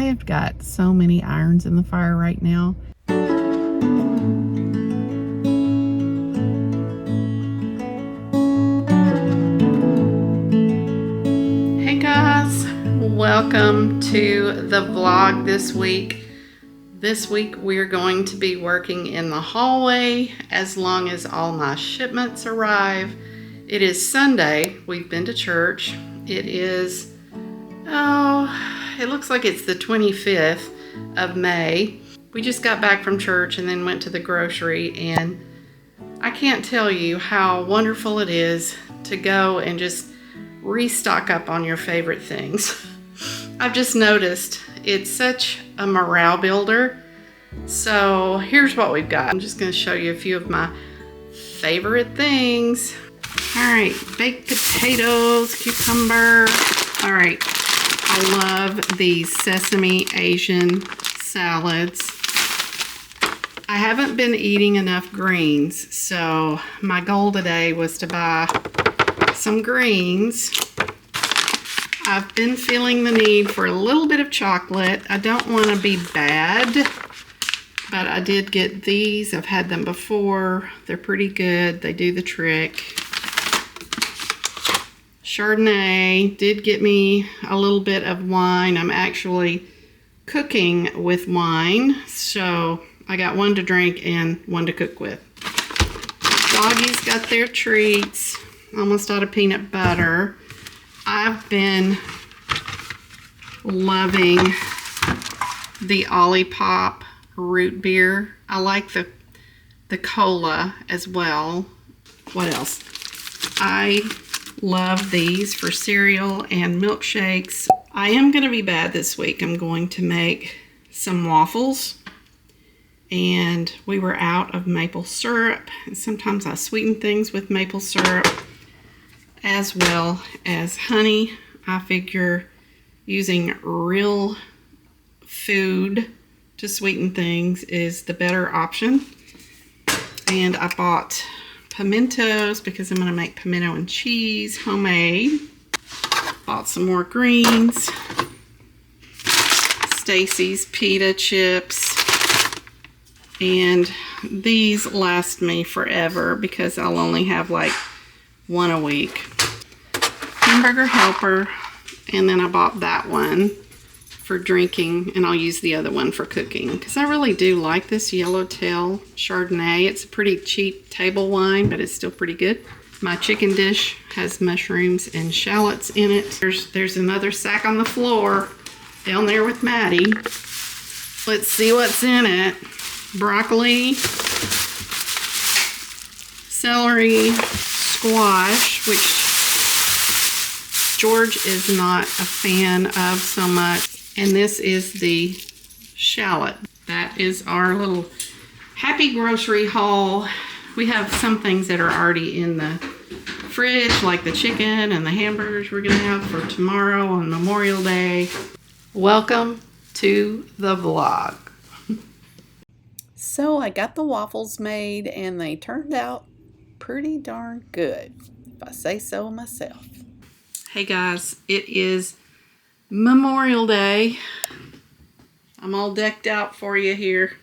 I have got so many irons in the fire right now. Hey guys, welcome to the vlog this week. This week we're going to be working in the hallway as long as all my shipments arrive. It is Sunday. We've been to church. It is, it looks like it's the 25th of May. We just got back from church and then went to the grocery, and I can't tell you how wonderful it is to go and just restock up on your favorite things. I've just noticed it's such a morale builder. So here's what we've got. I'm just going to show you a few of my favorite things. All right, baked potatoes, cucumber. All right, I love these sesame Asian salads. I haven't been eating enough greens, so my goal today was to buy some greens. I've been feeling the need for a little bit of chocolate. I don't want to be bad, but I did get these. I've had them before. They're pretty good. They do the trick. Chardonnay did get me a little bit of wine. I'm actually cooking with wine, so I got one to drink and one to cook with. Doggies got their treats. Almost out of peanut butter. I've been loving the Olipop root beer. I like the cola as well. What else? I love these for cereal and milkshakes. I am going to be bad this week. I'm going to make some waffles. And we were out of maple syrup. And sometimes I sweeten things with maple syrup as well as honey. I figure using real food to sweeten things is the better option. And I bought pimentos because I'm going to make pimento and cheese homemade. Bought some more greens. Stacy's pita chips. And these last me forever because I'll only have like one a week. Hamburger helper, and then I bought that one for drinking, and I'll use the other one for cooking because I really do like this Yellowtail Chardonnay. It's a pretty cheap table wine, but it's still pretty good. My chicken dish has mushrooms and shallots in it. There's another sack on the floor down there with Maddie. Let's see what's in it. Broccoli, celery, squash, which George is not a fan of so much. And this is the shallot. That is our little happy grocery haul. We have some things that are already in the fridge, like the chicken and the hamburgers we're going to have for tomorrow on Memorial Day. Welcome to the vlog. So I got the waffles made and they turned out pretty darn good, if I say so myself. Hey guys, it is Memorial Day. I'm all decked out for you here.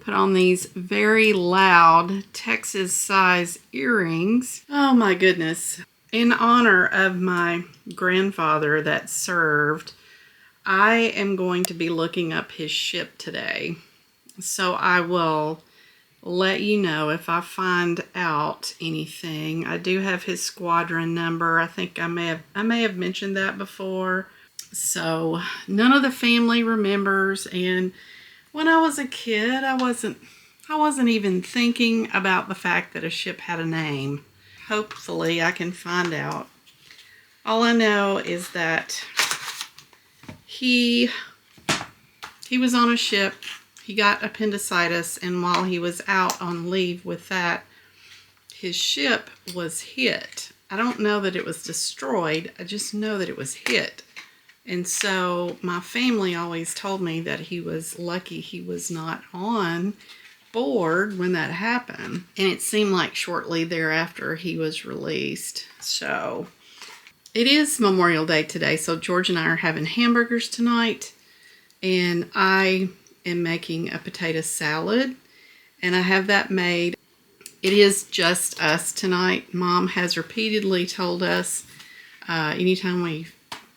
Put on these very loud Texas size earrings. Oh my goodness. In honor of my grandfather that served, I am going to be looking up his ship today. So I will let you know if I find out anything. I do have his squadron number. I think I may have mentioned that before. So none of the family remembers, and when I was a kid, I wasn't even thinking about the fact that a ship had a name. Hopefully I can find out. All I know is that he was on a ship. He got appendicitis, and while he was out on leave with that, his ship was hit. I don't know that it was destroyed. I just know that it was hit. And so my family always told me that he was lucky he was not on board when that happened. And it seemed like shortly thereafter he was released. So It is Memorial Day today, so George and I are having hamburgers tonight, and I am making a potato salad, and I have that made. It is just us tonight. Mom has repeatedly told us anytime we've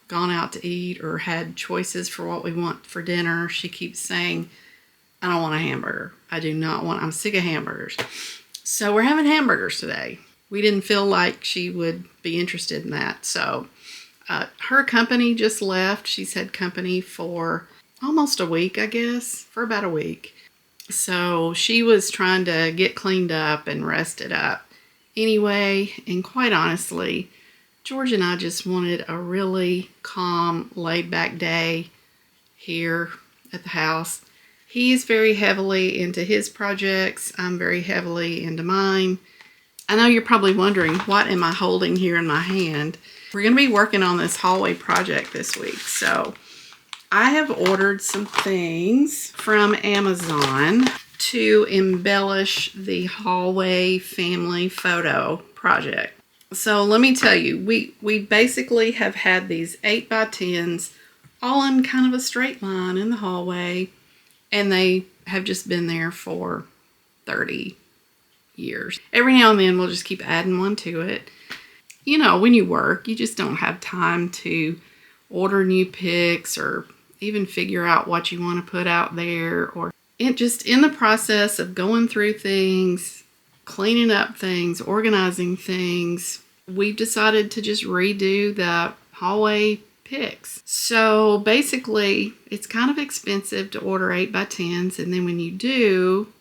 gone out to eat or had choices for what we want for dinner, she keeps saying, I don't want a hamburger. I'm sick of hamburgers. So we're having hamburgers today. We didn't feel like she would be interested in that. So her company just left. She's had company for almost a week, I guess, for about a week. So she was trying to get cleaned up and rested up. Anyway, and quite honestly, George and I just wanted a really calm, laid-back day here at the house. He is very heavily into his projects. I'm very heavily into mine. I know you're probably wondering, what am I holding here in my hand? We're going to be working on this hallway project this week. So I have ordered some things from Amazon to embellish the hallway family photo project. So let me tell you, we basically have had these 8x10s all in kind of a straight line in the hallway, and they have just been there for 30 years. Every now and then we'll just keep adding one to it. You know, when you work, you just don't have time to order new pics or even figure out what you want to put out there, or just in the process of going through things, cleaning up things, organizing things, we've decided to just redo the hallway pics. So basically, it's kind of expensive to order 8x10s, and then when you do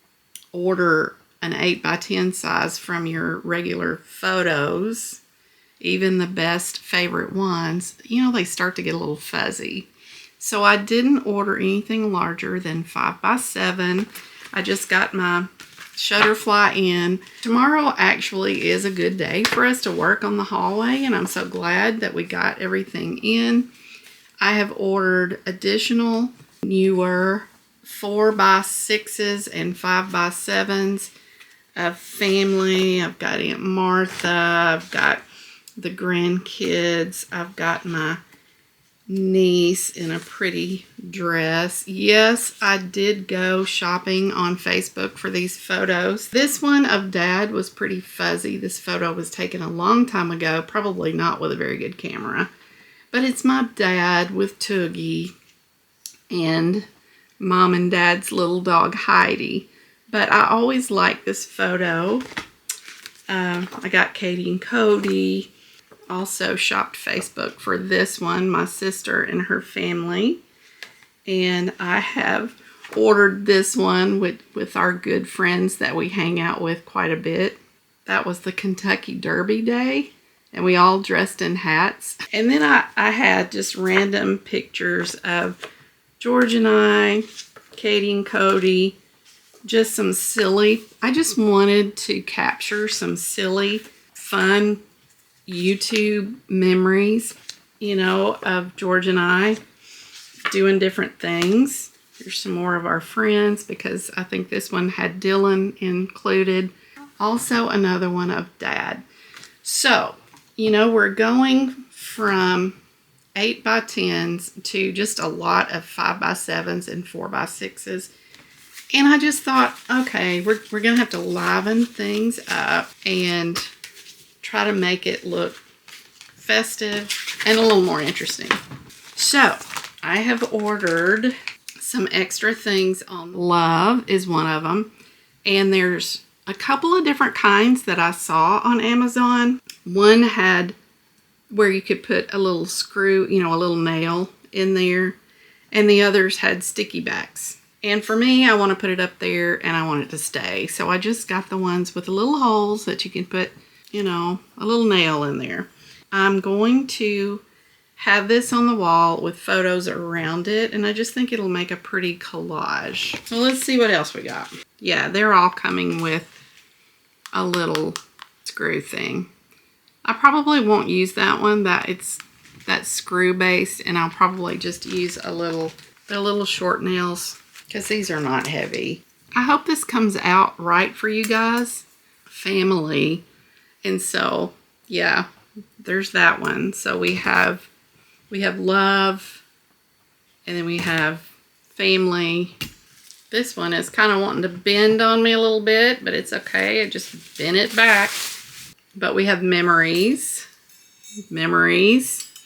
order an 8x10 size from your regular photos, even the best favorite ones, you know, they start to get a little fuzzy. So I didn't order anything larger than 5x7. I just got my Shutterfly in. Tomorrow actually is a good day for us to work on the hallway, and I'm so glad that we got everything in. I have ordered additional newer 4x6s and 5x7s of family. I've got Aunt Martha, I've got the grandkids, I've got my niece in a pretty dress. Yes, I did go shopping on Facebook for these photos. This one of Dad was pretty fuzzy. This photo was taken a long time ago, probably not with a very good camera. But it's my dad with Toogie and Mom and Dad's little dog Heidi. But I always like this photo. I got Katie and Cody. Also shopped Facebook for this one, my sister and her family. And I have ordered this one with our good friends that we hang out with quite a bit. That was the Kentucky Derby day, and we all dressed in hats. And then I had just random pictures of George and I, Katie and Cody, just some silly, I just wanted to capture some silly, fun YouTube memories, you know, of George and I doing different things. Here's some more of our friends, because I think this one had Dylan included. Also another one of Dad. So, you know, we're going from 8x10s to just a lot of 5x7s and 4x6s. And I just thought, okay, we're going to have to liven things up and try to make it look festive and a little more interesting. So I have ordered some extra things on love is one of them. And there's a couple of different kinds that I saw on Amazon. One had where you could put a little screw, you know, a little nail in there. And the others had sticky backs. And for me, I want to put it up there and I want it to stay. So I just got the ones with the little holes that you can put, you know, a little nail in there. I'm going to have this on the wall with photos around it, and I just think it'll make a pretty collage. So let's see what else we got. Yeah, they're all coming with a little screw thing. I probably won't use that one. That's screw based, and I'll probably just use they're little short nails, because these are not heavy. I hope this comes out right for you guys. Family. And so, yeah, there's that one. So we have love, and then we have family. This one is kind of wanting to bend on me a little bit, but it's okay. I just bent it back. But we have memories,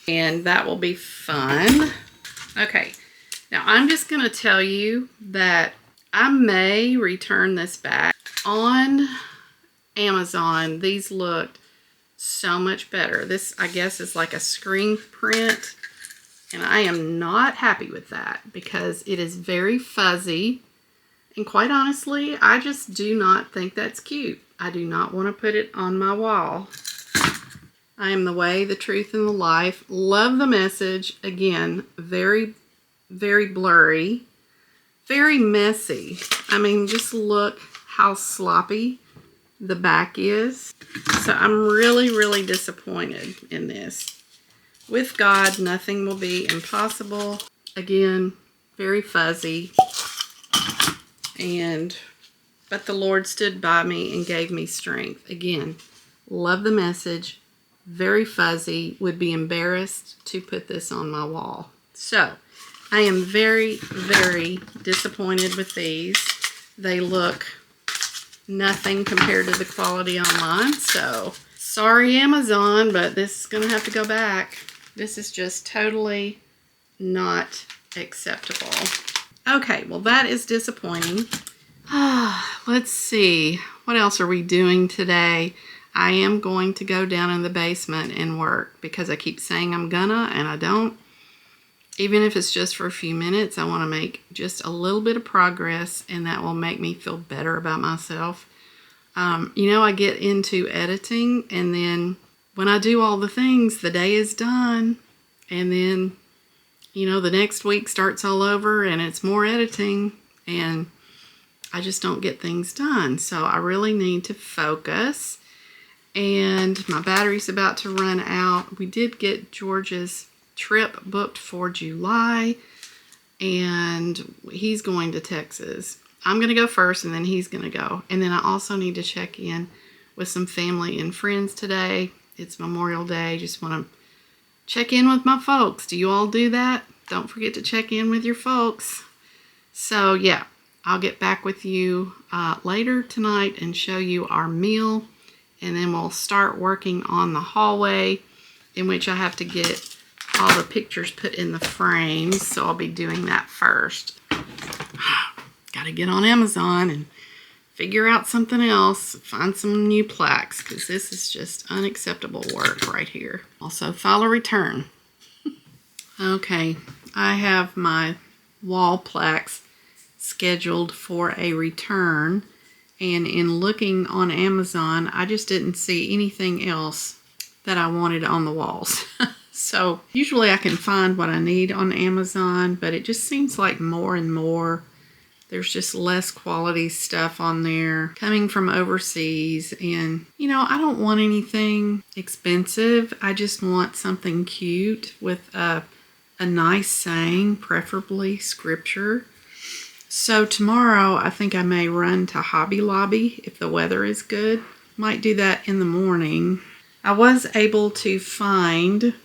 and that will be fun. Okay, now I'm just going to tell you that I may return this back. On Amazon, these looked so much better. This, I guess, is like a screen print, and I am not happy with that because it is very fuzzy. And quite honestly, I just do not think that's cute. I do not want to put it on my wall. I am the way, the truth, and the life. Love the message. Again, very, very blurry. Very messy. I mean, just look how sloppy the back is. So I'm really, really disappointed in this. With God, nothing will be impossible. Again, very fuzzy. But the Lord stood by me and gave me strength. Again, love the message. Very fuzzy. Would be embarrassed to put this on my wall. So, I am very, very disappointed with these. They look nothing compared to the quality online. So, sorry Amazon, but this is going to have to go back. This is just totally not acceptable. Okay, well that is disappointing. Let's see. What else are we doing today? I am going to go down in the basement and work because I keep saying I'm gonna and I don't. Even if it's just for a few minutes, I want to make just a little bit of progress, and that will make me feel better about myself. You know, I get into editing, and then when I do all the things, the day is done, and then, you know, the next week starts all over and it's more editing, and I just don't get things done. So I really need to focus, and my battery's about to run out. We did get George's trip booked for July, and he's going to Texas. I'm going to go first, and then he's going to go. And then I also need to check in with some family and friends today. It's Memorial Day. Just want to check in with my folks. Do you all do that? Don't forget to check in with your folks. So yeah, I'll get back with you later tonight and show you our meal, and then we'll start working on the hallway, in which I have to get all the pictures put in the frames, so I'll be doing that first. Gotta get on Amazon and figure out something else, find some new plaques, because this is just unacceptable work right here. Also, file a return. Okay, I have my wall plaques scheduled for a return, and in looking on Amazon, I just didn't see anything else that I wanted on the walls. So usually I can find what I need on Amazon, but it just seems like more and more there's just less quality stuff on there coming from overseas. And, you know, I don't want anything expensive. I just want something cute with a nice saying, preferably scripture. So tomorrow I think I may run to Hobby Lobby if the weather is good. Might do that in the morning. I was able to find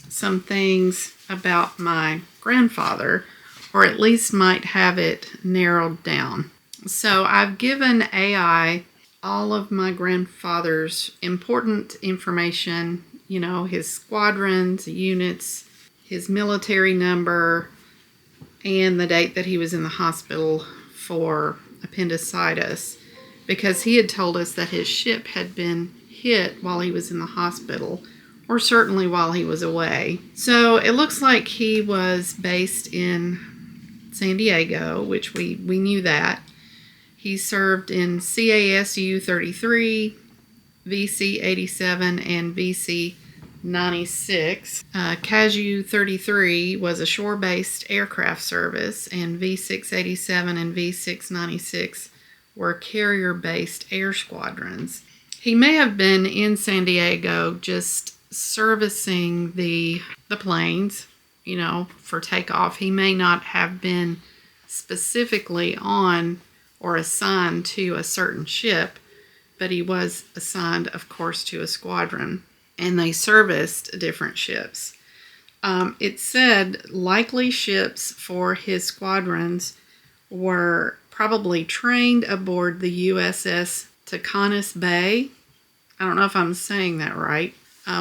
some things about my grandfather, or at least might have it narrowed down. So I've given AI all of my grandfather's important information, you know, his squadrons, units, his military number, and the date that he was in the hospital for appendicitis, because he had told us that his ship had been hit while he was in the hospital, or certainly while he was away. So it looks like he was based in San Diego, which we knew that. He served in CASU 33, VC 87, and VC 96. CASU 33 was a shore-based aircraft service, and V687 and V696 were carrier-based air squadrons. He may have been in San Diego just servicing the planes, you know, for takeoff. He may not have been specifically on or assigned to a certain ship, but he was assigned, of course, to a squadron. and they serviced different ships. It said likely ships for his squadrons were probably trained aboard the USS Tacanis Bay. I don't know if I'm saying that right,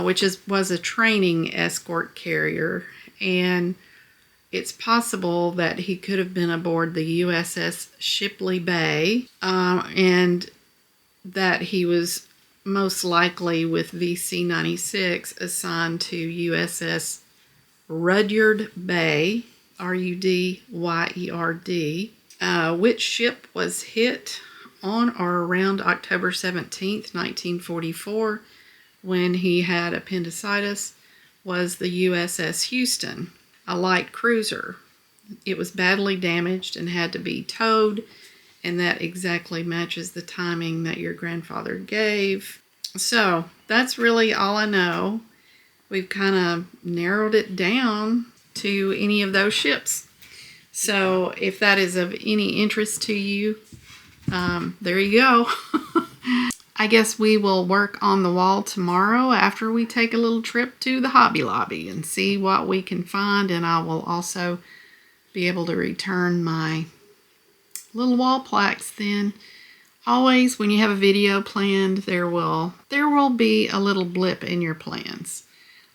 which was a training escort carrier, and it's possible that he could have been aboard the USS Shipley Bay, and that he was most likely with VC-96 assigned to USS Rudyard Bay, Rudyerd. Which ship was hit on or around October 17th, 1944, when he had appendicitis, was the USS Houston, a light cruiser. It was badly damaged and had to be towed, and that exactly matches the timing that your grandfather gave. So that's really all I know. We've kind of narrowed it down to any of those ships. So if that is of any interest to you, there you go. I guess we will work on the wall tomorrow after we take a little trip to the Hobby Lobby and see what we can find. And I will also be able to return my little wall plaques then. Always, when you have a video planned, there will be a little blip in your plans.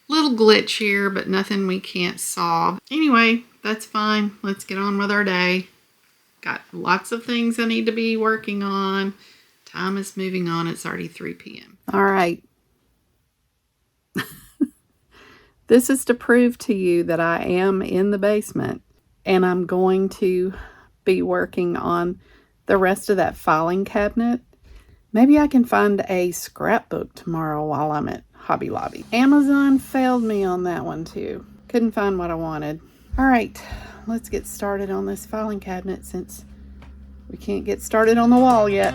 Little glitch here, but nothing we can't solve. Anyway, that's fine. Let's get on with our day. Got lots of things I need to be working on. Time is moving on. It's already 3 p.m. All right. This is to prove to you that I am in the basement, and I'm going to be working on the rest of that filing cabinet. Maybe I can find a scrapbook tomorrow while I'm at Hobby Lobby. Amazon failed me on that one too. Couldn't find what I wanted. All right, let's get started on this filing cabinet since we can't get started on the wall yet.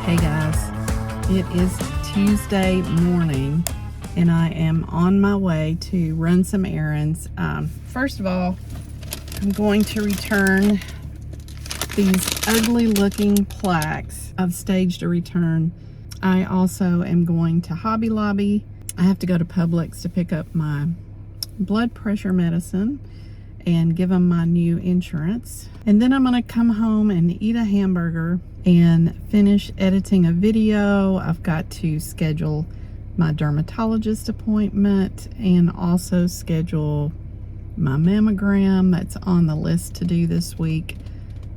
Hey guys, it is Tuesday morning and I am on my way to run some errands. First of all, I'm going to return these ugly looking plaques I've staged a return. I also am going to Hobby Lobby. I have to go to Publix to pick up my blood pressure medicine and give them my new insurance. And then I'm gonna come home and eat a hamburger and finish editing a video. I've got to schedule my dermatologist appointment and also schedule my mammogram. That's on the list to do this week.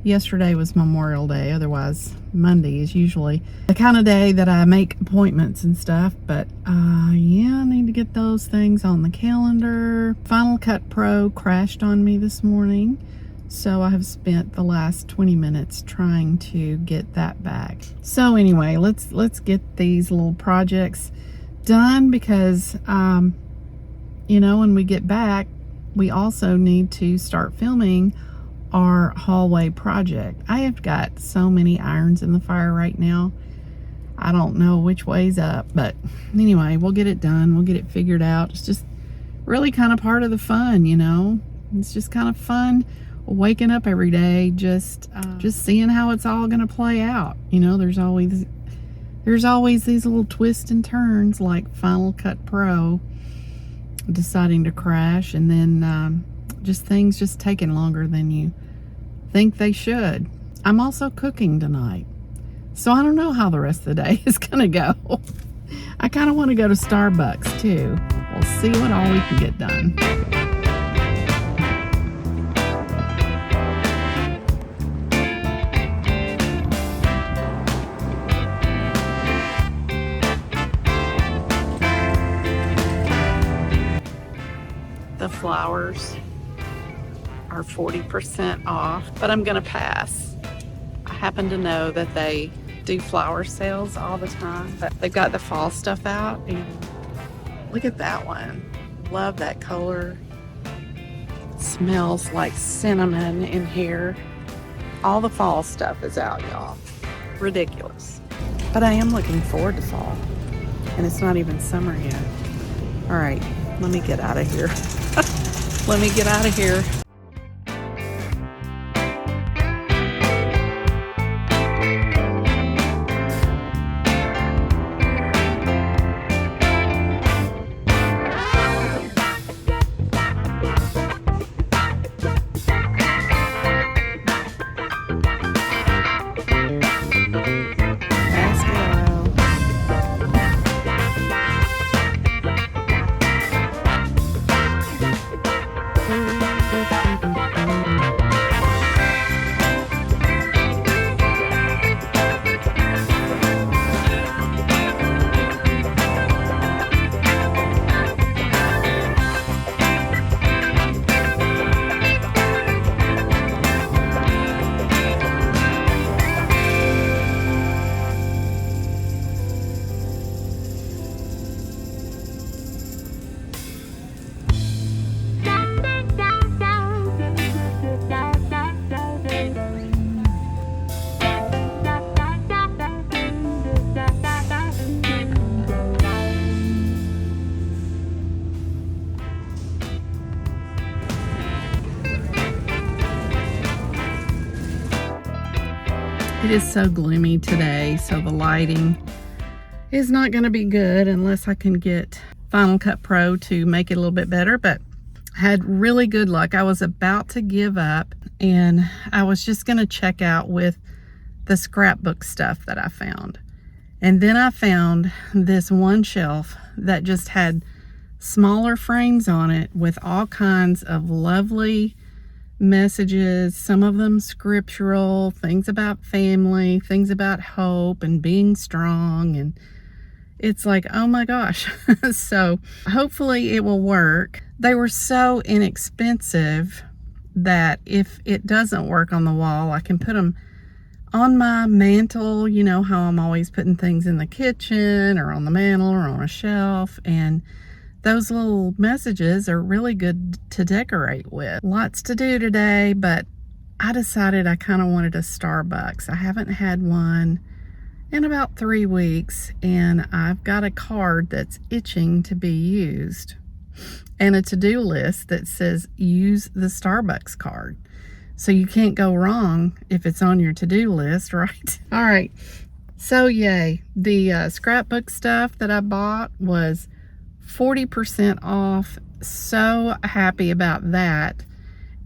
Yesterday was Memorial Day, otherwise Monday is usually the kind of day that I make appointments and stuff, but yeah, I need to get those things on the calendar. Final Cut Pro crashed on me this morning, so I have spent the last 20 minutes trying to get that back. So anyway, let's get these little projects done because you know, when we get back, we also need to start filming our hallway project. I have got so many irons in the fire right now. I don't know which way's up, but anyway, we'll get it done. We'll get it figured out. It's just really kind of part of the fun, you know. It's just kind of fun waking up every day, just seeing how it's all going to play out. You know, there's always these little twists and turns, like Final Cut Pro deciding to crash, and then just things just taking longer than you think they should. I'm also cooking tonight, so I don't know how the rest of the day is gonna go. I kind of want to go to Starbucks too. We'll see what all we can get done. flowers are 40% off, but I'm gonna pass. I happen to know that they do flower sales all the time, but they've got the fall stuff out, and look at that one. Love that color. It smells like cinnamon in here. All the fall stuff is out, y'all. Ridiculous. But I am looking forward to fall, and it's not even summer yet. All right, let me get out of here. Let me get out of here. It is so gloomy today, so the lighting is not going to be good unless I can get Final Cut Pro to make it a little bit better, but I had really good luck. I was about to give up, and I was just going to check out with the scrapbook stuff that I found. And then I found this one shelf that just had smaller frames on it with all kinds of lovely messages, some of them scriptural, things about family, things about hope and being strong, and it's like, oh my gosh. So hopefully it will work. They were so inexpensive that if it doesn't work on the wall, I can put them on my mantle. You know how I'm always putting things in the kitchen or on the mantle or on a shelf, and those little messages are really good to decorate with. Lots to do today, but I decided I kind of wanted a Starbucks. I haven't had one in about 3 weeks, and I've got a card that's itching to be used and a to-do list that says use the Starbucks card. So you can't go wrong if it's on your to-do list, right? All right, so yay. The scrapbook stuff that I bought was 40% off. So happy about that,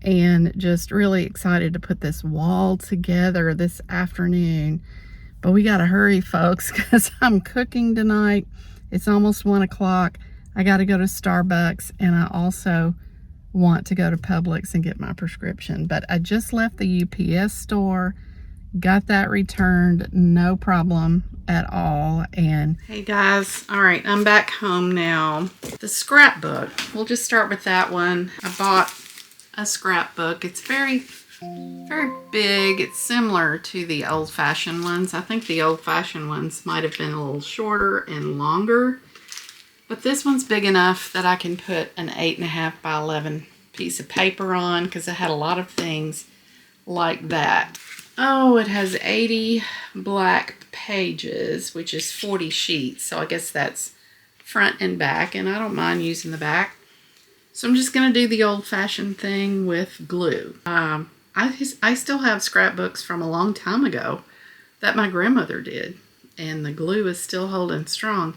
and just really excited to put this wall together this afternoon. But we gotta hurry, folks, because I'm cooking tonight. It's almost 1 o'clock. I gotta go to Starbucks, and I also want to go to Publix and get my prescription. But I just left the UPS store, got that returned, no problem at all. And hey guys, all right, I'm back home now. The scrapbook, we'll just start with that one. I bought a scrapbook. It's very big. It's similar to the old-fashioned ones. I think the old-fashioned ones might have been a little shorter and longer, but this one's big enough that I can put an 8.5 by 11 piece of paper on, because it had a lot of things like that. Oh, it has 80 black pages, which is 40 sheets. So I guess that's front and back, and I don't mind using the back. So I'm just going to do the old-fashioned thing with glue. I still have scrapbooks from a long time ago that my grandmother did, and the glue is still holding strong.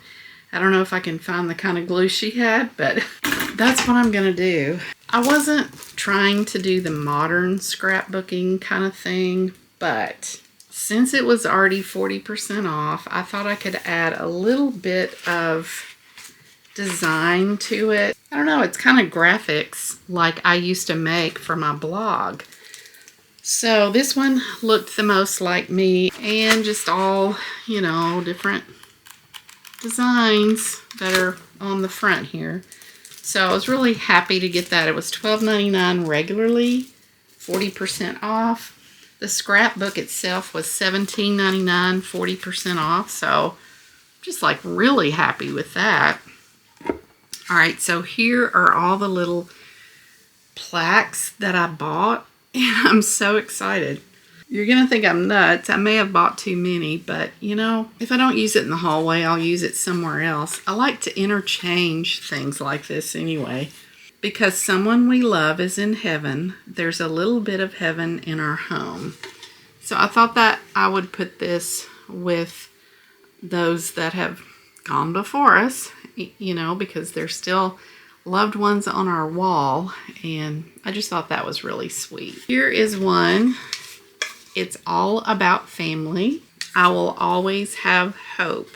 I don't know if I can find the kind of glue she had, but that's what I'm going to do. I wasn't trying to do the modern scrapbooking kind of thing, but since it was already 40% off, I thought I could add a little bit of design to it. I don't know, it's kind of graphics like I used to make for my blog. So this one looked the most like me, and just all, you know, different designs that are on the front here. So I was really happy to get that. It was $12.99 regularly, 40% off. The scrapbook itself was $17.99, 40% off. So just like really happy with that. All right, so here are all the little plaques that I bought, and I'm so excited. You're going to think I'm nuts. I may have bought too many, but you know, if I don't use it in the hallway, I'll use it somewhere else. I like to interchange things like this anyway. Because someone we love is in heaven, there's a little bit of heaven in our home. So I thought that I would put this with those that have gone before us, you know, because they're still loved ones on our wall, and I just thought that was really sweet. Here is one. It's all about family. I will always have hope,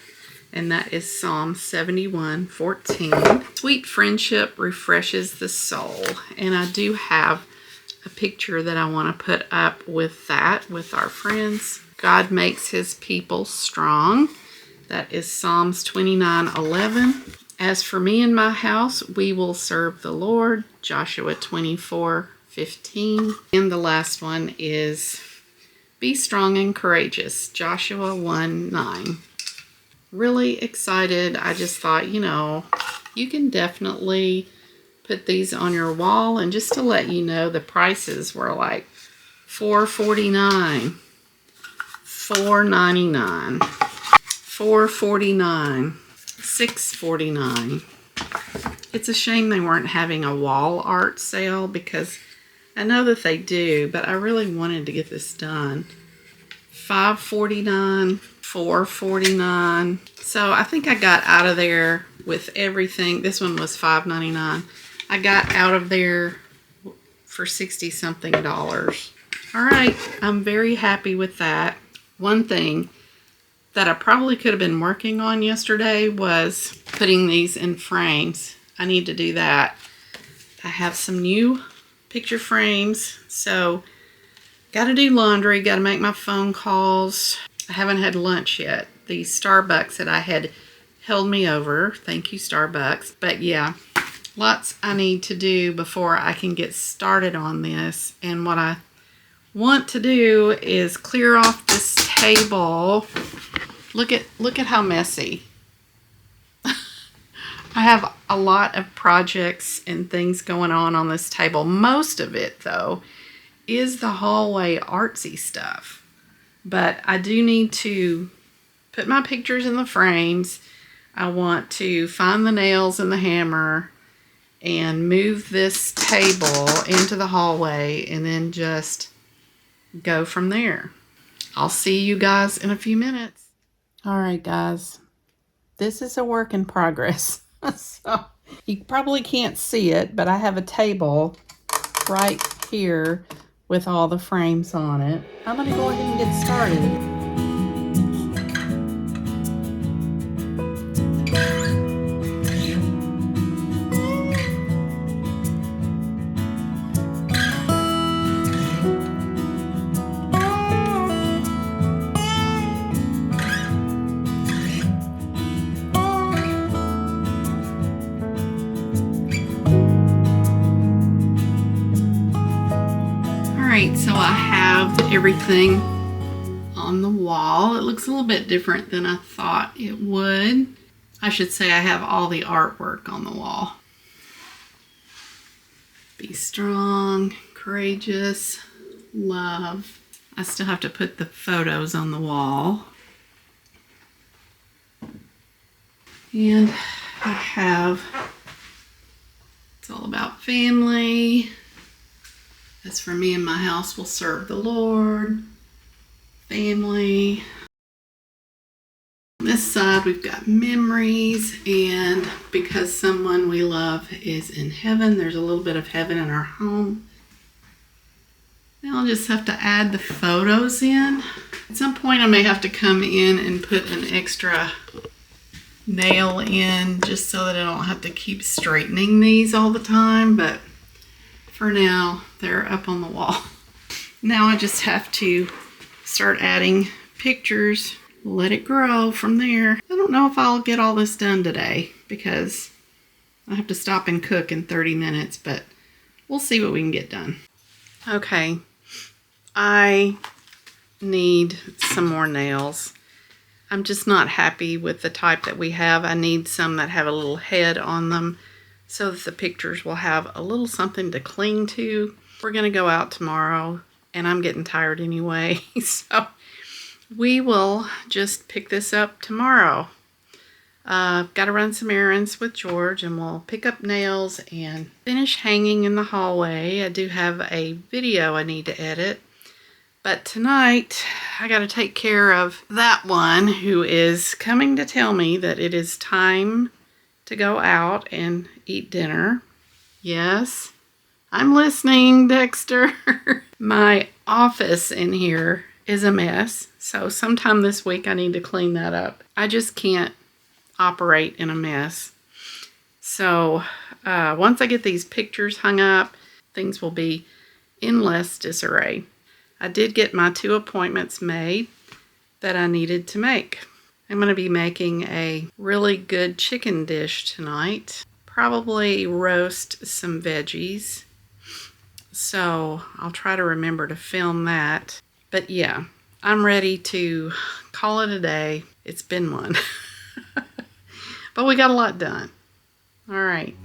and that is Psalm 71:14. Sweet friendship refreshes the soul, and I do have a picture that I want to put up with that, with our friends. God makes his people strong. That is Psalms 29:11. As for me and my house, we will serve the Lord. Joshua 24:15. And the last one is be strong and courageous. Joshua 1:9. Really excited. I just thought, you know, you can definitely put these on your wall. And just to let you know, the prices were like $4.49, $4.99, $4.49, $6.49. It's a shame they weren't having a wall art sale, because I know that they do, but I really wanted to get this done. $5.49, $4.49. So I think I got out of there with everything. This one was $5.99. I got out of there for $60-something. All right, I'm very happy with that. One thing that I probably could have been working on yesterday was putting these in frames. I need to do that. I have some new picture frames, so got to do laundry, got to make my phone calls. I haven't had lunch yet. The Starbucks that I had held me over. Thank you, Starbucks. But yeah, lots I need to do before I can get started on this. And what I want to do is clear off this table. Look at how messy. I have a lot of projects and things going on this table. Most of it, though, is the hallway artsy stuff. But I do need to put my pictures in the frames. I want to find the nails and the hammer and move this table into the hallway, and then just go from there. I'll see you guys in a few minutes. All right, guys. This is a work in progress. So you probably can't see it, but I have a table right here with all the frames on it. I'm going to go ahead and get started. Alright, so I have everything on the wall. It looks a little bit different than I thought it would. I should say I have all the artwork on the wall. Be strong, courageous, love. I still have to put the photos on the wall. And I have, it's all about family. As for me and my house, will serve the Lord. Family. On this side, we've got memories, and because someone we love is in heaven, there's a little bit of heaven in our home. Now I'll just have to add the photos in. At some point, I may have to come in and put an extra nail in, just so that I don't have to keep straightening these all the time, but for now, they're up on the wall. Now I just have to start adding pictures, let it grow from there. I don't know if I'll get all this done today, because I have to stop and cook in 30 minutes, but we'll see what we can get done. Okay, I need some more nails. I'm just not happy with the type that we have. I need some that have a little head on them so that the pictures will have a little something to cling to. We're going to go out tomorrow, and I'm getting tired anyway, so we will just pick this up tomorrow. I've got to run some errands with George, and we'll pick up nails and finish hanging in the hallway. I do have a video I need to edit, but tonight I got to take care of that one who is coming to tell me that it is time to go out and eat dinner. Yes, I'm listening, Dexter. My office in here is a mess, so sometime this week I need to clean that up. I just can't operate in a mess. So once I get these pictures hung up, things will be in less disarray. I did get my 2 appointments made that I needed to make. I'm going to be making a really good chicken dish tonight. Probably roast some veggies. So I'll try to remember to film that. But yeah, I'm ready to call it a day. It's been one. But we got a lot done. All right.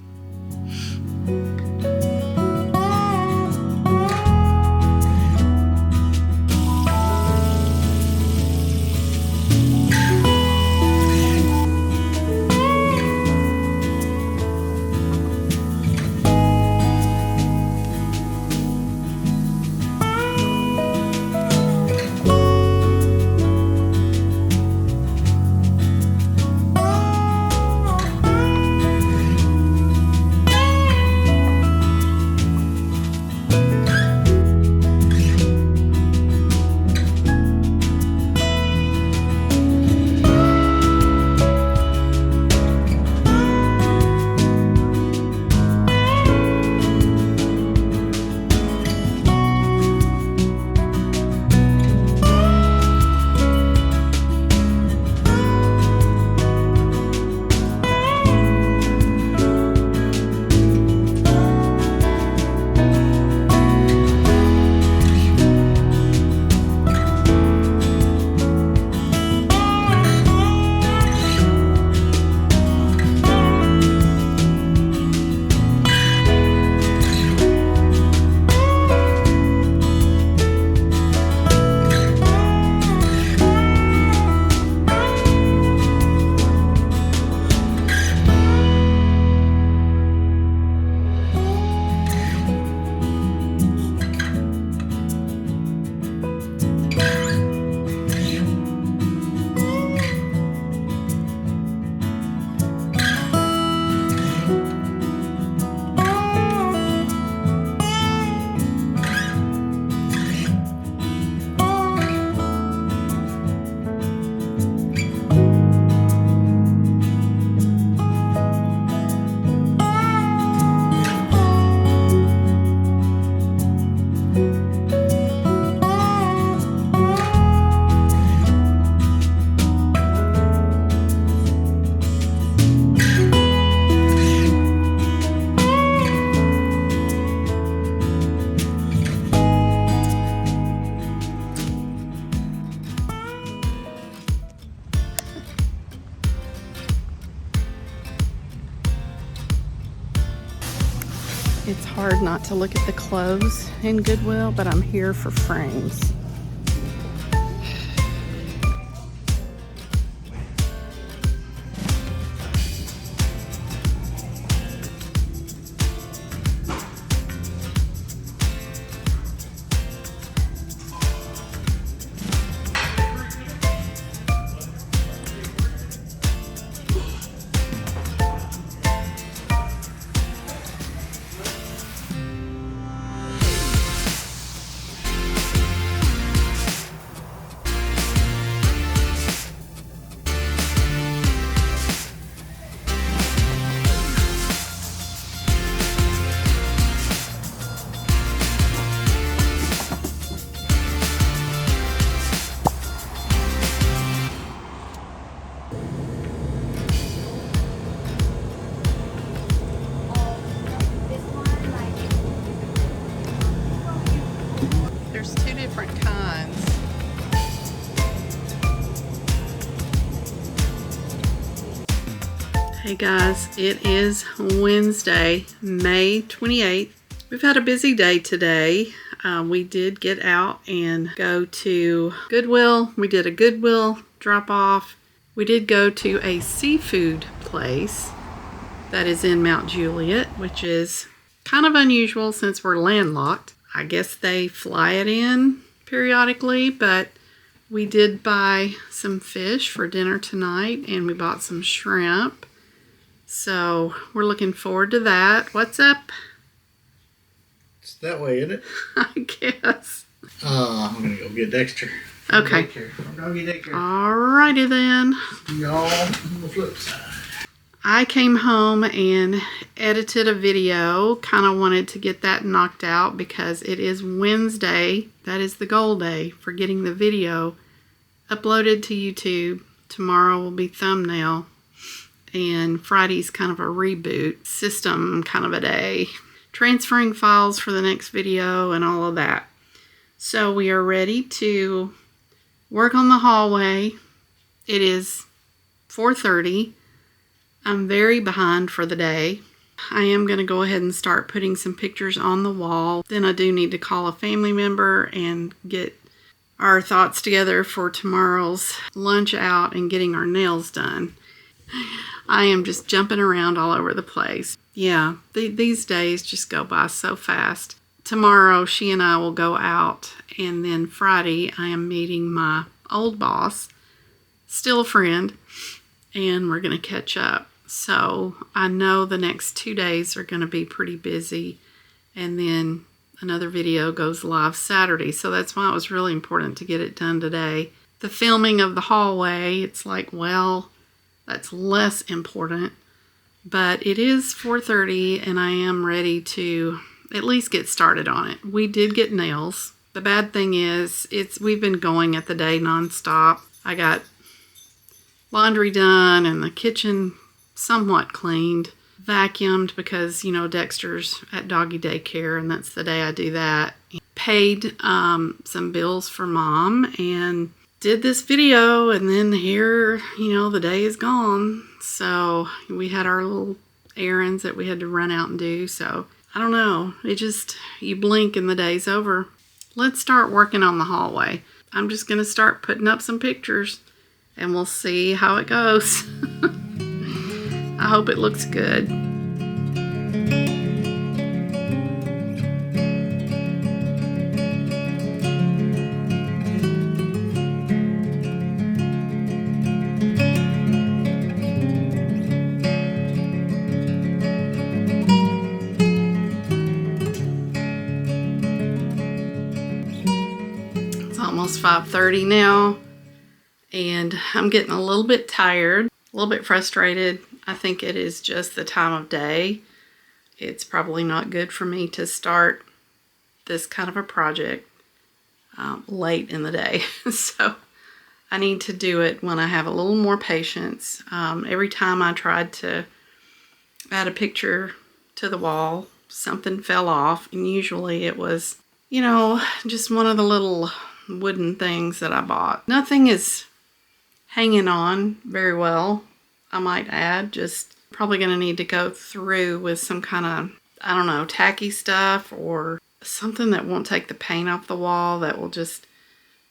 It's hard not to look at the clothes in Goodwill, but I'm here for frames. Hey guys, it is Wednesday, May 28th. We've had a busy day today. We did get out and go to Goodwill. We did a Goodwill drop off. We did go to a seafood place that is in Mount Juliet, which is kind of unusual since we're landlocked. I guess they fly it in periodically, but we did buy some fish for dinner tonight and we bought some shrimp. So we're looking forward to that. What's up? It's that way, isn't it? I guess. I'm going to go get Dexter. Okay. I'm going to get Dexter. Alrighty then. Y'all on the flip side. I came home and edited a video. Kind of wanted to get that knocked out because it is Wednesday. That is the goal day for getting the video uploaded to YouTube. Tomorrow will be thumbnail. And Friday's kind of a reboot system kind of a day. Transferring files for the next video and all of that. So we are ready to work on the hallway. It is 4:30. I'm very behind for the day. I am going to go ahead and start putting some pictures on the wall. Then I do need to call a family member and get our thoughts together for tomorrow's lunch out and getting our nails done. I am just jumping around all over the place. Yeah, these days just go by so fast. Tomorrow, she and I will go out, and then Friday, I am meeting my old boss, still a friend, and we're going to catch up. So I know the next 2 days are going to be pretty busy, and then another video goes live Saturday. So that's why it was really important to get it done today. The filming of the hallway, it's like, well, that's less important, but it is 4:30 and I am ready to at least get started on it. We did get nails. The bad thing is we've been going at the day nonstop. I got laundry done and the kitchen somewhat cleaned, vacuumed because, you know, Dexter's at doggy daycare and that's the day I do that. Paid some bills for Mom and did this video, and then here, you know, the day is gone. So we had our little errands that we had to run out and do. So I don't know, it just, you blink and the day's over. Let's start working on the hallway. I'm just going to start putting up some pictures and we'll see how it goes. I hope it looks good. Almost 5:30 now, and I'm getting a little bit tired, a little bit frustrated. I think it is just the time of day. It's probably not good for me to start this kind of a project late in the day. So I need to do it when I have a little more patience. Every time I tried to add a picture to the wall, something fell off, and usually it was, you know, just one of the little wooden things that I bought. Nothing is hanging on very well, I might add. Just probably going to need to go through with some kind of, I don't know, tacky stuff or something that won't take the paint off the wall, that will just,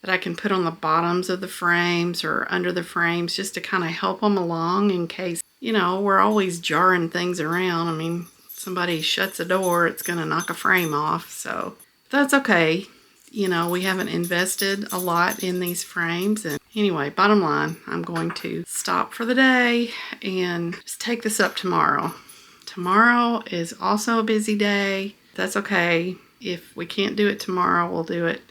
that I can put on the bottoms of the frames or under the frames just to kind of help them along in case, you know, we're always jarring things around. I mean, somebody shuts a door, it's going to knock a frame off. So that's okay. You know, we haven't invested a lot in these frames. And anyway, bottom line, I'm going to stop for the day and just take this up tomorrow. Tomorrow is also a busy day. That's okay. If we can't do it tomorrow, we'll do it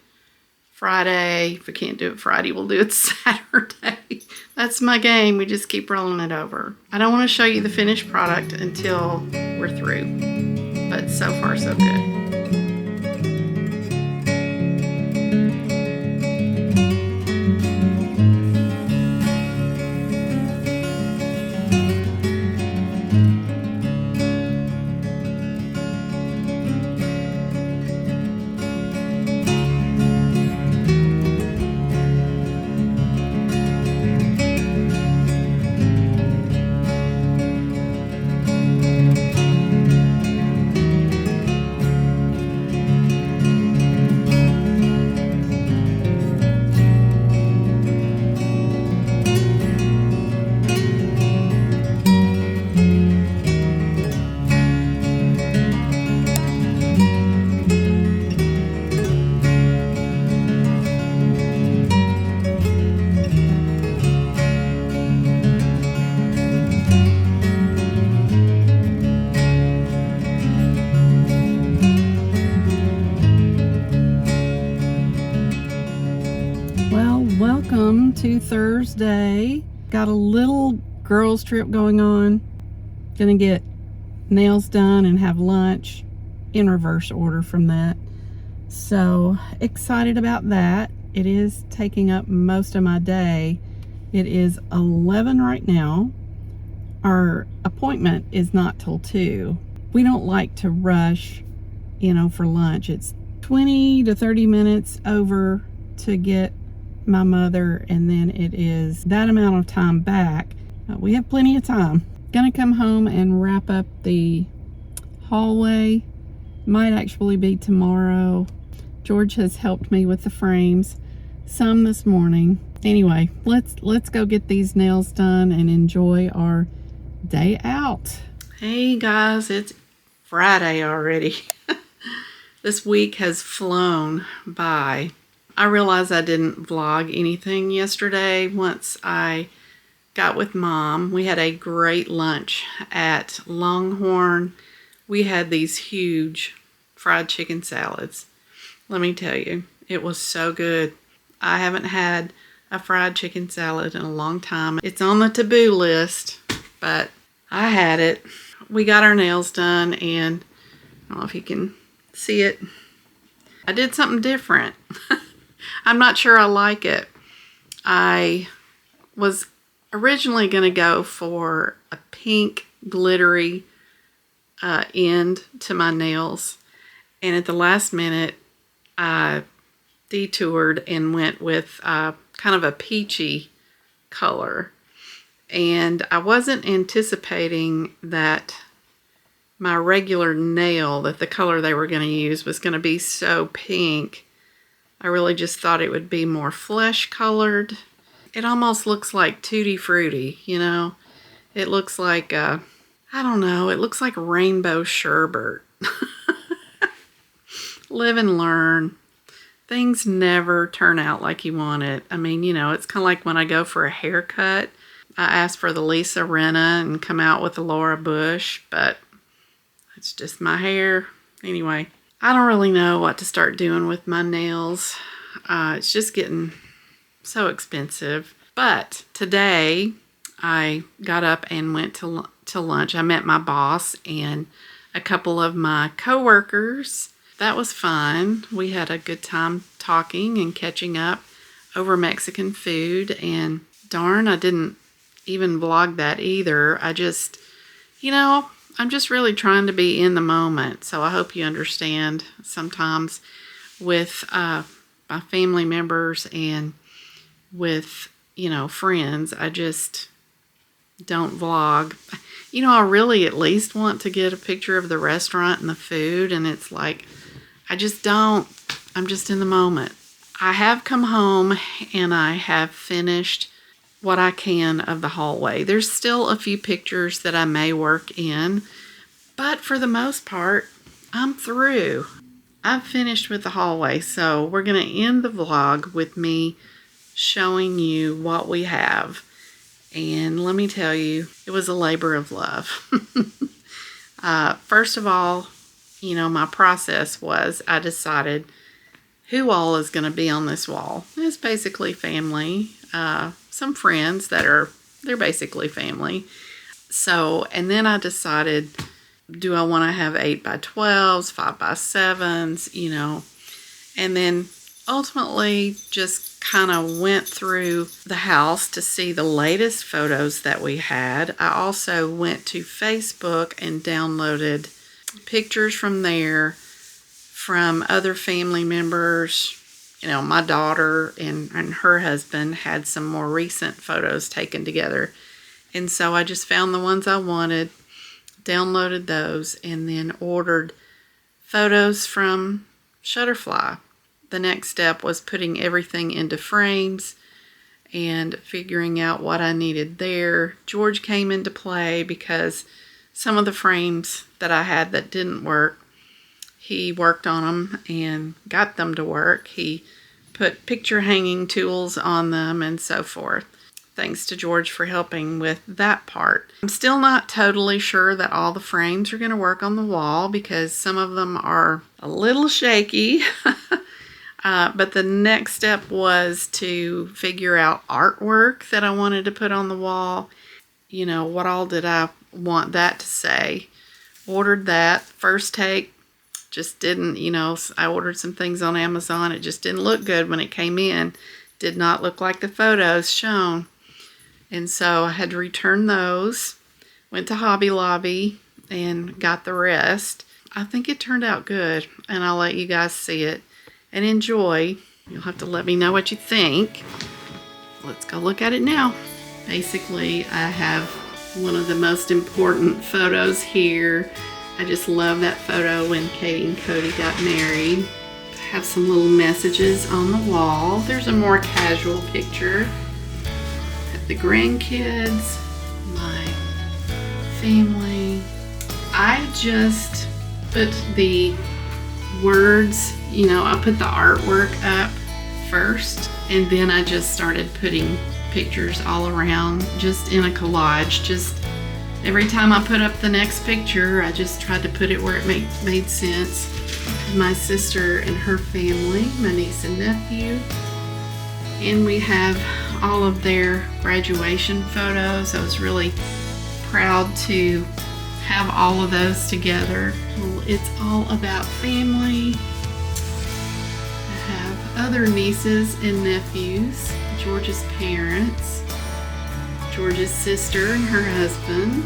Friday. If we can't do it Friday, we'll do it Saturday. That's my game. We just keep rolling it over. I don't want to show you the finished product until we're through. But so far, so good. welcome to Thursday. Got a little girls trip going on. Gonna get nails done and have lunch in reverse order from that. So excited about that. It is taking up most of my day. It is 11 right now. Our appointment is not till 2. We don't like to rush, for lunch. It's 20 to 30 minutes over to get my mother, and then it is that amount of time back. We have plenty of time. Gonna come home and wrap up the hallway. Might actually be tomorrow. George has helped me with the frames some this morning. Anyway, let's go get these nails done and enjoy our day out. Hey guys, it's Friday already. This week has flown by. I realized I didn't vlog anything yesterday once I got with Mom. We had a great lunch at Longhorn. We had these huge fried chicken salads. Let me tell you, it was so good. I haven't had a fried chicken salad in a long time. It's on the taboo list, but I had it. We got our nails done, and I don't know if you can see it. I did something different. I'm not sure I like it. I was originally going to go for a pink glittery end to my nails, and at the last minute I detoured and went with kind of a peachy color, and I wasn't anticipating that my regular nail, that the color they were going to use was going to be so pink. I really just thought it would be more flesh colored. It almost looks like Tutti Frutti, It looks like, I don't know, it looks like rainbow sherbet. Live and learn. Things never turn out like you want it. I mean, it's kind of like when I go for a haircut. I ask for the Lisa Rinna and come out with the Laura Bush, but it's just my hair. Anyway, I don't really know what to start doing with my nails. It's just getting so expensive. But today I got up and went to lunch. I met my boss and a couple of my coworkers. That was fun. We had a good time talking and catching up over Mexican food. And darn, I didn't even vlog that either. I just, I'm just really trying to be in the moment. So I hope you understand. Sometimes with my family members and with, friends, I just don't vlog. I really at least want to get a picture of the restaurant and the food, and it's like, I just don't. I'm just in the moment. I have come home and I have finished what I can of the hallway. There's still a few pictures that I may work in, but for the most part, I'm through. I've finished with the hallway, so we're going to end the vlog with me showing you what we have. And let me tell you, it was a labor of love. First of all, my process was I decided who all is going to be on this wall. It's basically family, some friends they're basically family. So, and then I decided, do I want to have 8x12s, 5x7s, and then ultimately just kind of went through the house to see the latest photos that we had. I also went to Facebook and downloaded pictures from there from other family members. My daughter and her husband had some more recent photos taken together. And so I just found the ones I wanted, downloaded those, and then ordered photos from Shutterfly. The next step was putting everything into frames and figuring out what I needed there. George came into play because some of the frames that I had that didn't work, he worked on them and got them to work. He put picture hanging tools on them and so forth. Thanks to George for helping with that part. I'm still not totally sure that all the frames are going to work on the wall because some of them are a little shaky. But the next step was to figure out artwork that I wanted to put on the wall. You know, what all did I want that to say? Ordered that. First take, just didn't, you know, I ordered some things on Amazon. It just didn't look good when it came in. Did not look like the photos shown. And so I had to return those. Went to Hobby Lobby and got the rest. I think it turned out good, and I'll let you guys see it and enjoy. You'll have to let me know what you think. Let's go look at it now. Basically, I have one of the most important photos here. I just love that photo when Katie and Cody got married. I have some little messages on the wall. There's a more casual picture. Have the grandkids, my family. I just put the words, you know, I put the artwork up first, and then I just started putting pictures all around, just in a collage. Just every time I put up the next picture, I just tried to put it where it made sense. My sister and her family, my niece and nephew, and we have all of their graduation photos. I was really proud to have all of those together. Well, it's all about family. I have other nieces and nephews, George's parents, George's sister and her husband,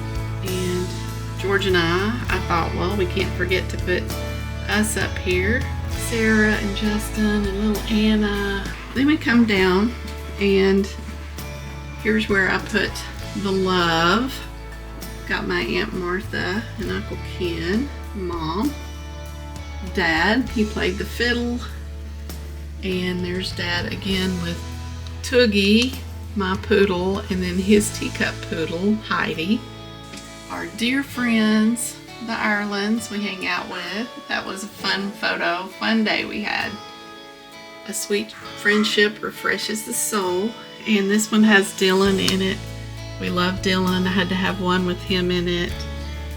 and George and I thought, well, we can't forget to put us up here. Sarah and Justin and little Anna. Then we come down, and here's where I put the love. Got my Aunt Martha and Uncle Ken, Mom, Dad, he played the fiddle, and there's Dad again with Toogie, my poodle, and then his teacup poodle, Heidi. Our dear friends, the Irelands we hang out with. That was a fun photo, fun day we had. A sweet friendship refreshes the soul, and this one has Dylan in it. We love Dylan. I had to have one with him in it.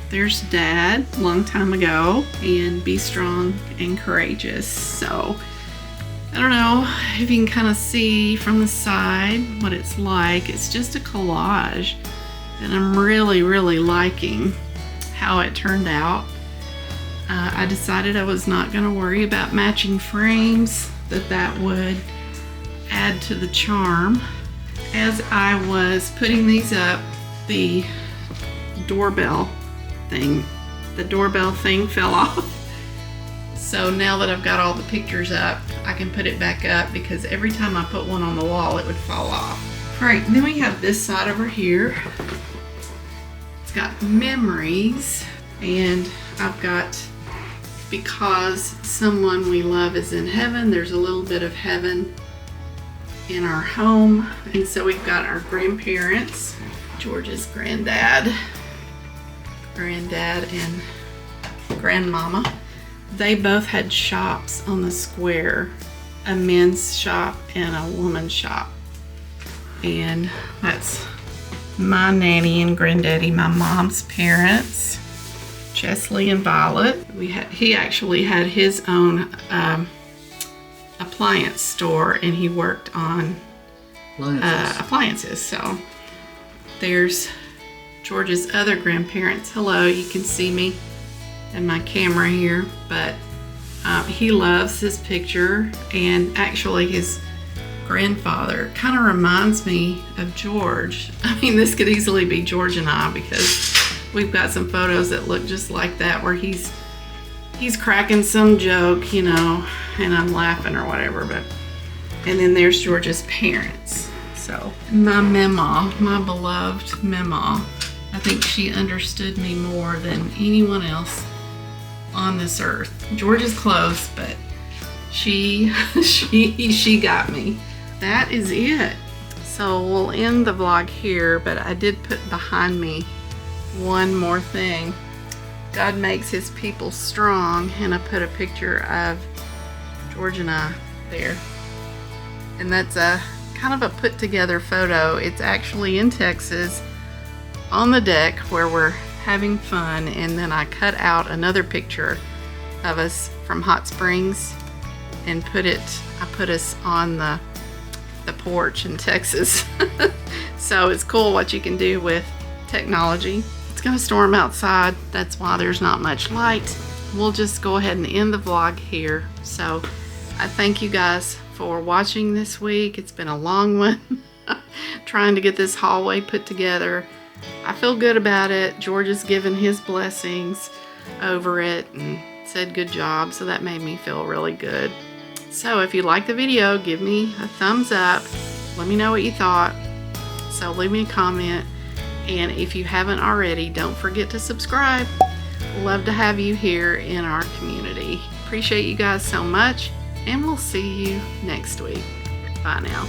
There's Dad, long time ago, and be strong and courageous. So, I don't know if you can kind of see from the side what it's like. It's just a collage, and I'm really, really liking how it turned out. I decided I was not going to worry about matching frames, that would add to the charm. As I was putting these up, the doorbell thing fell off. So now that I've got all the pictures up, I can put it back up, because every time I put one on the wall, it would fall off. All right, then we have this side over here. It's got memories, and I've got, because someone we love is in heaven, there's a little bit of heaven in our home. And so we've got our grandparents, George's granddad and grandmama. They both had shops on the square, a men's shop and a woman's shop. And that's my nanny and granddaddy, my mom's parents, Chesley and Violet. He actually had his own appliance store, and he worked on appliances. So there's George's other grandparents. Hello, you can see me and my camera here, but he loves this picture, and actually his grandfather kind of reminds me of George. I mean, this could easily be George and I, because we've got some photos that look just like that, where he's cracking some joke, you know, and I'm laughing or whatever. But and then there's George's parents. So my Mema, my beloved Mema, I think she understood me more than anyone else on this earth. George is close, but she got me. That is it. So we'll end the vlog here, but I did put behind me one more thing. God makes his people strong, and I put a picture of George and I there. And that's a kind of a put together photo. It's actually in Texas on the deck where we're having fun, and then I cut out another picture of us from Hot Springs and I put us on the porch in Texas. So it's cool what you can do with technology. It's gonna storm outside. That's why there's not much light. We'll just go ahead and end the vlog here. So I thank you guys for watching this week. It's been a long one. Trying to get this hallway put together. I feel good about it. George has given his blessings over it and said good job, so that made me feel really good. So if you like the video, give me a thumbs up. Let me know what you thought. So leave me a comment, and if you haven't already, don't forget to subscribe. Love to have you here in our community. Appreciate you guys so much, and we'll see you next week. Bye now.